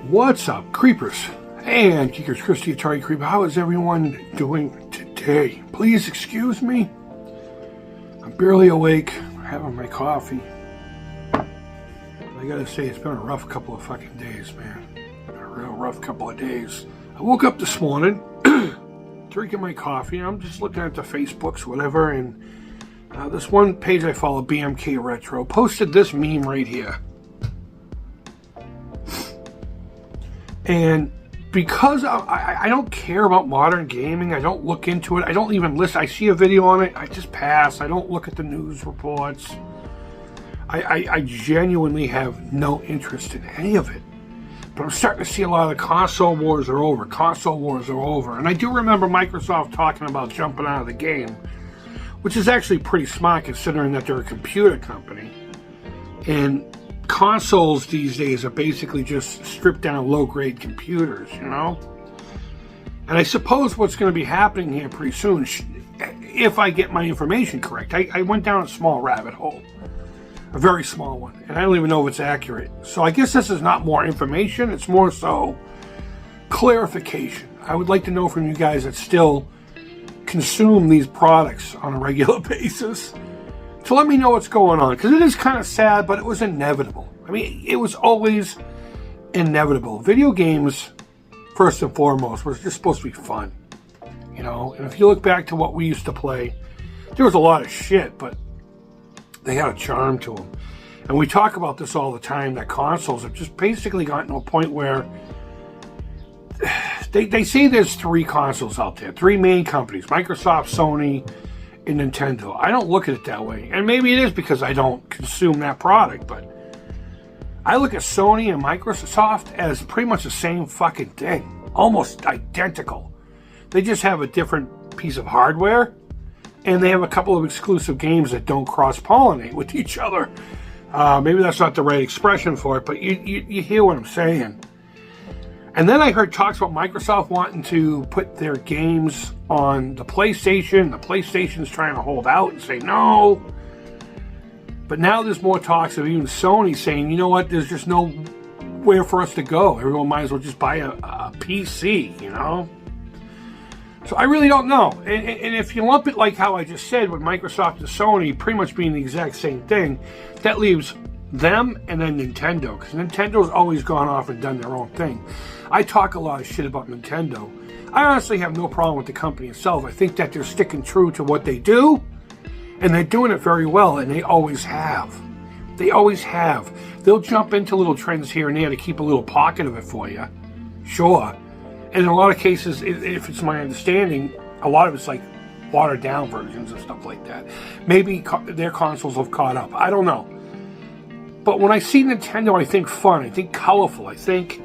What's up, creepers and geekers? Christy, Atari Creep. How is everyone doing today? Please excuse me. I'm barely awake, having my coffee. I gotta say, it's been a rough couple of fucking days, man. Been a real rough couple of days. I woke up this morning, drinking my coffee. I'm just looking at the Facebooks, whatever, and this one page I follow, BMK Retro, posted this meme right here. And because I don't care about modern gaming, I don't look into it, I don't even listen. I see a video on it, I just pass. I don't look at the news reports. I genuinely have no interest in any of it. But I'm starting to see a lot of the console wars are over. Console wars are over. And I do remember Microsoft talking about jumping out of the game, which is actually pretty smart considering that they're a computer company. And consoles these days are basically just stripped down low-grade computers, you know? And I suppose what's going to be happening here pretty soon, if I get my information correct, I went down a small rabbit hole, a very small one, and I don't even know if it's accurate. So I guess this is not more information, it's more so clarification. I would like to know from you guys that still consume these products on a regular basis, so let me know what's going on, because it is kind of sad, but it was inevitable. I mean, it was always inevitable. Video games, first and foremost, was just supposed to be fun, you know? And if you look back to what we used to play, there was a lot of shit, but they had a charm to them. And we talk about this all the time, that consoles have just basically gotten to a point where they say there's three consoles out there, three main companies, Microsoft, Sony, and Nintendo. I don't look at it that way, and maybe it is because I don't consume that product, but I look at Sony and Microsoft as pretty much the same fucking thing, almost identical. They just have a different piece of hardware, and they have a couple of exclusive games that don't cross-pollinate with each other. Maybe that's not the right expression for it, but you hear what I'm saying. And then I heard talks about Microsoft wanting to put their games on the PlayStation. The PlayStation's trying to hold out and say no. But now there's more talks of even Sony saying, you know what, there's just nowhere for us to go. Everyone might as well just buy a PC, you know? So I really don't know. And if you lump it like how I just said with Microsoft and Sony pretty much being the exact same thing, that leaves them and then Nintendo, because Nintendo's always gone off and done their own thing. I talk a lot of shit about Nintendo. I honestly have no problem with the company itself. I think that they're sticking true to what they do, and they're doing it very well, and they always have. They always have. They'll jump into little trends here and there to keep a little pocket of it for you. Sure. And in a lot of cases, if it's my understanding, a lot of it's like watered down versions and stuff like that. Maybe their consoles have caught up. I don't know. But when I see Nintendo, I think fun. I think colorful. I think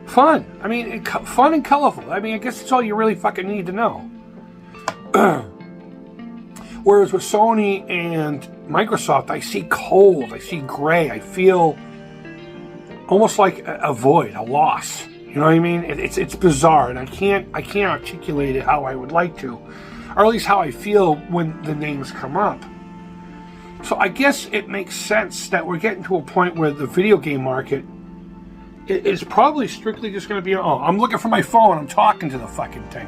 fun. I mean, fun and colorful. I mean, I guess that's all you really fucking need to know. Whereas with Sony and Microsoft, I see cold. I see gray. I feel almost like a void, a loss. You know what I mean? It's bizarre, and I can't articulate it how I would like to, or at least how I feel when the names come up. So I guess it makes sense that we're getting to a point where the video game market is probably strictly just going to be, oh, I'm looking for my phone, I'm talking to the fucking thing.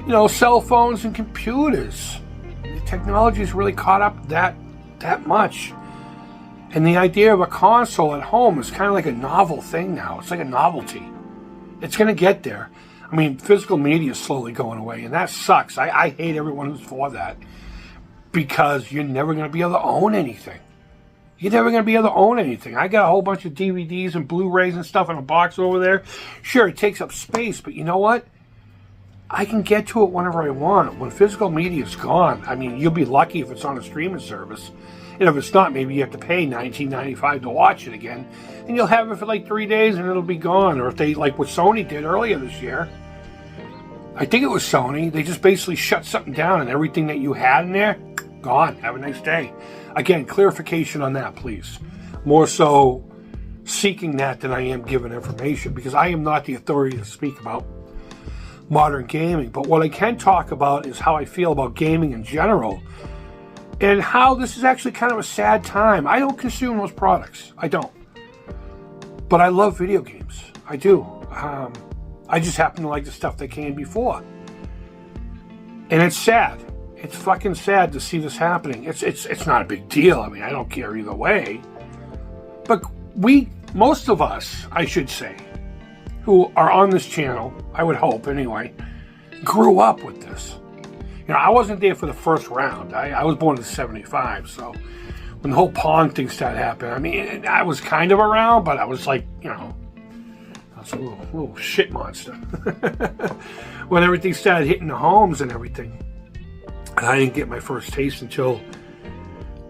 You know, cell phones and computers. The technology's really caught up that much. And the idea of a console at home is kind of like a novel thing now. It's like a novelty. It's going to get there. I mean, physical media is slowly going away, and that sucks. I hate everyone who's for that. Because you're never going to be able to own anything. You're never going to be able to own anything. I got a whole bunch of DVDs and Blu-rays and stuff in a box over there. Sure, it takes up space, but you know what? I can get to it whenever I want. When physical media is gone, I mean, you'll be lucky if it's on a streaming service. And if it's not, maybe you have to pay $19.95 to watch it again. And you'll have it for like 3 days and it'll be gone. Or if they, like what Sony did earlier this year, I think it was Sony, they just basically shut something down and everything that you had in there, gone. Have a nice day. Again, clarification on that, please. More so seeking that than I am giving information, because I am not the authority to speak about modern gaming. But what I can talk about is how I feel about gaming in general, and how this is actually kind of a sad time. I don't consume those products. I don't. But I love video games. I do. I just happen to like the stuff that came before. And it's sad. It's fucking sad to see this happening. It's not a big deal. I mean, I don't care either way. But most of us, I should say, who are on this channel, I would hope anyway, grew up with this. You know, I wasn't there for the first round. I was born in '75, so when the whole Pong thing started happening, I mean, I was kind of around, but I was like, you know, I was a little shit monster. When everything started hitting the homes and everything. And I didn't get my first taste until,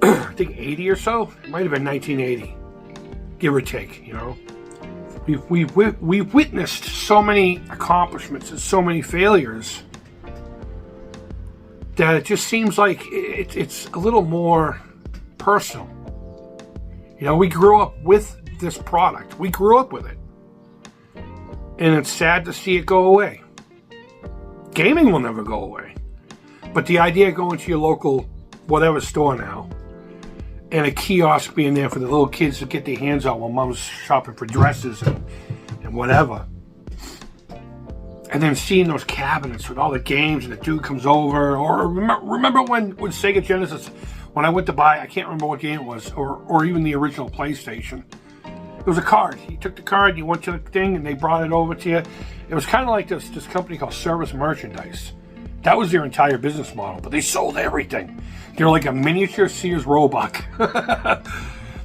I think 80 or so. It might have been 1980, give or take, you know. We've witnessed so many accomplishments and so many failures that it just seems like it's a little more personal. You know, we grew up with this product. We grew up with it. And it's sad to see it go away. Gaming will never go away. But the idea of going to your local whatever store now and a kiosk being there for the little kids to get their hands on while mom's shopping for dresses and whatever. And then seeing those cabinets with all the games and the dude comes over. Or remember when Sega Genesis, when I went to buy, I can't remember what game it was, or even the original PlayStation. It was a card. You took the card, you went to the thing, and they brought it over to you. It was kind of like this company called Service Merchandise. That was their entire business model, but they sold everything. They were like a miniature Sears Roebuck.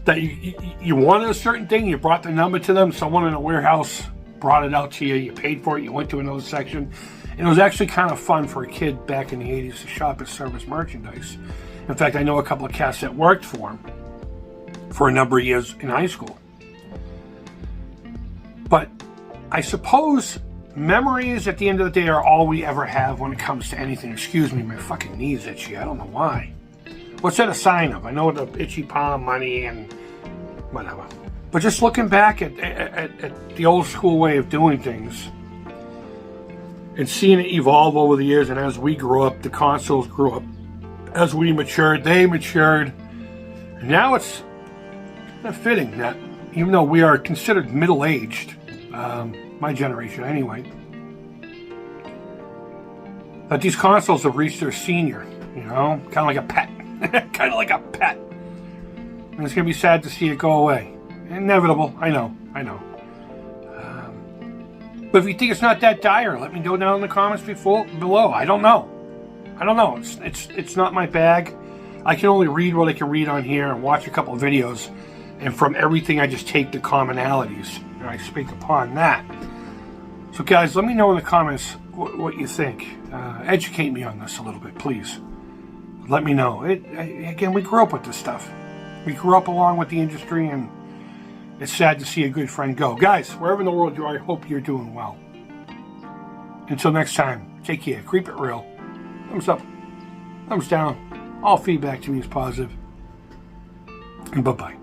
That you wanted a certain thing, you brought the number to them, someone in a warehouse brought it out to you, you paid for it, you went to another section. And it was actually kind of fun for a kid back in the 80s to shop at Service Merchandise. In fact, I know a couple of cats that worked for him for a number of years in high school. But I suppose memories at the end of the day are all we ever have when it comes to anything. Excuse me, my fucking knee's itchy. I don't know why. What's that a sign of? I know the itchy palm, money, and whatever. But just looking back at the old school way of doing things and seeing it evolve over the years, and as we grew up, the consoles grew up. As we matured, they matured. And now it's kind of fitting that even though we are considered middle-aged, my generation anyway, that these consoles have reached their senior, you know, kind of like a pet. Kind of like a pet. And it's going to be sad to see it go away. Inevitable, I know. But if you think it's not that dire, let me know down in the comments below. I don't know. It's not my bag. I can only read what I can read on here and watch a couple of videos. And from everything, I just take the commonalities and I speak upon that. So guys, let me know in the comments what you think. Educate me on this a little bit, please. Let me know. Again, we grew up with this stuff. We grew up along with the industry, and it's sad to see a good friend go. Guys, wherever in the world you are, I hope you're doing well. Until next time, take care. Creep it real. Thumbs up. Thumbs down. All feedback to me is positive. And bye-bye.